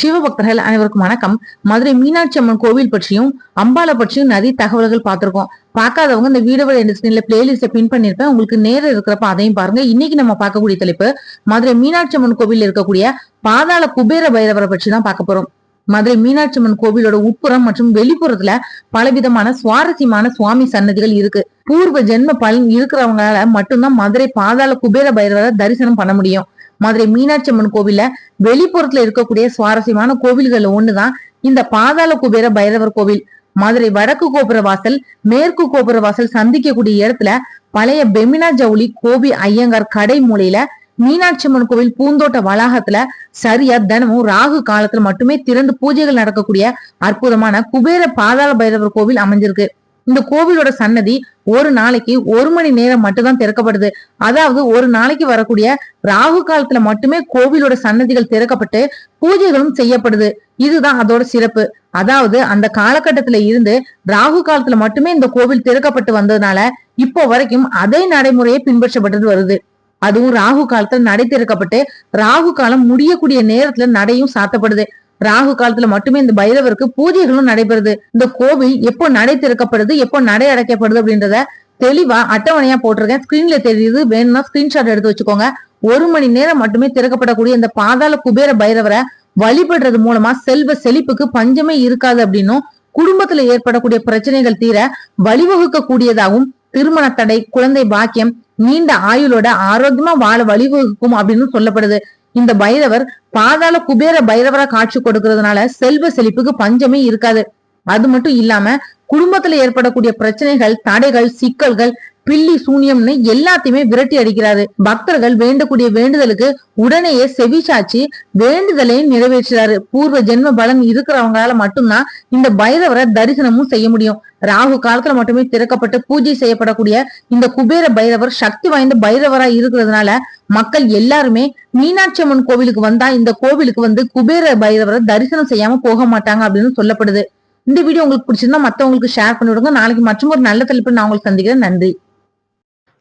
சிவபக்தர்கள் அனைவருக்கும் வணக்கம். மதுரை மீனாட்சி அம்மன் கோவில் பற்றியும் அம்பாலை பற்றியும் நிறைய தகவல்கள் பார்த்திருக்கோம். பார்க்காதவங்க இந்த வீடியோவோட எண்டிஸ்கிரீன்ல பிளேலிஸ்ட பின் பண்ணிருப்பேன். உங்களுக்கு நேரம் இருக்கிறப்ப அதையும் பாருங்க. இன்னைக்கு நம்ம பார்க்கக்கூடிய தலைப்பு மதுரை மீனாட்சி அம்மன் கோவில் இருக்கக்கூடிய பாதாள குபேர பைரவரை பற்றி தான் பார்க்க போறோம். மதுரை மீனாட்சி அம்மன் கோவிலோட உட்புறம் மற்றும் வெளிப்புறத்துல பலவிதமான சுவாரஸ்யமான சுவாமி சன்னதிகள் இருக்கு. பூர்வ ஜென்ம பலன் இருக்கிறவங்களால மட்டும்தான் மதுரை பாதாள குபேர பைரவரை தரிசனம் பண்ண முடியும். மதுரை மீனாட்சி அம்மன் கோவில்ல வெளிப்புறத்துல இருக்கக்கூடிய சுவாரஸ்யமான கோவில்கள் ஒண்ணுதான் இந்த பாதாள குபேர பைரவர் கோவில். மதுரை வடக்கு கோபுர வாசல் மேற்கு கோபுர வாசல் சந்திக்கக்கூடிய இடத்துல பழைய பெமினா ஜவுளி கோபி ஐயங்கார் கடை மூலையில மீனாட்சி அம்மன் கோவில் பூந்தோட்ட வளாகத்துல சரியா தினமும் ராகு காலத்துல மட்டுமே திறந்து பூஜைகள் நடக்கக்கூடிய அற்புதமான குபேர பாதாள பைரவர் கோவில் அமைஞ்சிருக்கு. இந்த கோவிலோட சன்னதி ஒரு நாளைக்கு 1 மணி நேரம் மட்டும்தான் திறக்கப்படுது. அதாவது ஒரு நாளைக்கு வரக்கூடிய ராகு காலத்துல மட்டுமே கோவிலோட சன்னதிகள் திறக்கப்பட்டு பூஜைகளும் செய்யப்படுது. இதுதான் அதோட சிறப்பு. அதாவது அந்த காலகட்டத்துல இருந்து ராகு காலத்துல மட்டுமே இந்த கோவில் திறக்கப்பட்டு வந்ததுனால இப்போ வரைக்கும் அதே நடைமுறையை பின்பற்றப்பட்டு வருது. அதுவும் ராகு காலத்துல நடை திறக்கப்பட்டு ராகு காலம் முடியக்கூடிய நேரத்துல நடையும் சாத்தப்படுது. ராகு காலத்துல மட்டுமே இந்த பைரவருக்கு பூஜைகளும் நடைபெறுது. இந்த கோவில் எப்போ நடை திறக்கப்படுது, எப்போ நடை அடைக்கப்படுது அப்படின்றத தெளிவா அட்டவணையா போட்டிருக்கேன். ஸ்கிரீன்ல தெரியுது, வேணும்னா ஸ்கிரீன்ஷாட் எடுத்து வச்சுக்கோங்க. 1 மணி நேரம் மட்டுமே திறக்கப்படக்கூடிய இந்த பாதாள குபேர பைரவரை வழிபடுறது மூலமா செல்வ செழிப்புக்கு பஞ்சமே இருக்காது அப்படின்னும், குடும்பத்துல ஏற்படக்கூடிய பிரச்சனைகள் தீர வழிவகுக்க கூடியதாகவும், திருமண தடை, குழந்தை பாக்கியம், நீண்ட ஆயுளோட ஆரோக்கியமா வாழ வழிவகுக்கும் அப்படின்னு சொல்லப்படுது. இந்த பைரவர் பாதாள குபேர பைரவரா காட்சி கொடுக்கறதுனால செல்வ செழிப்புக்கு பஞ்சமே இருக்காது. அது மட்டும் இல்லாம குடும்பத்துல ஏற்படக்கூடிய பிரச்சனைகள், தடைகள், சிக்கல்கள், பில்லி சூனியம்னு எல்லாத்தையுமே விரட்டி அடிக்கிறாரு. பக்தர்கள் வேண்டக்கூடிய வேண்டுதலுக்கு உடனேயே செவிசாச்சு வேண்டுதலையும் நிறைவேற்றுறாரு. பூர்வ ஜென்ம பலன் இருக்கிறவங்களால மட்டும்தான் இந்த பைரவரை தரிசனமும் செய்ய முடியும். ராகு காலத்துல மட்டுமே திறக்கப்பட்டு பூஜை செய்யப்படக்கூடிய இந்த குபேர பைரவர் சக்தி வாய்ந்த பைரவரா இருக்கிறதுனால மக்கள் எல்லாருமே மீனாட்சி அம்மன் கோவிலுக்கு வந்தா இந்த கோவிலுக்கு வந்து குபேர பைரவரை தரிசனம் செய்யாம போக மாட்டாங்க அப்படின்னு சொல்லப்படுது. இந்த வீடியோ உங்களுக்கு பிடிச்சிருந்தா மத்தவங்களுக்கு ஷேர் பண்ணி விடுங்க. நாளைக்கு மற்றும் ஒரு நல்ல தலைப்பு நான் உங்களுக்கு சந்திக்கிறேன். நன்றி.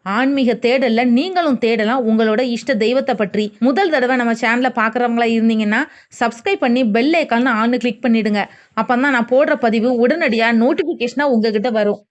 ஆன்மீக தேடல்ல நீங்களும் தேடலாம் உங்களோட இஷ்ட தெய்வத்தை பற்றி. முதல் தடவை நம்ம சேனலை பார்க்குறவங்களா இருந்தீங்கன்னா சப்ஸ்கிரைப் பண்ணி பெல் ஐக்கான் ஆன்னு கிளிக் பண்ணிடுங்க. அப்பதான் நான் போடுற பதிவு உடனடியாக நோட்டிஃபிகேஷனாக உங்ககிட்ட வரும்.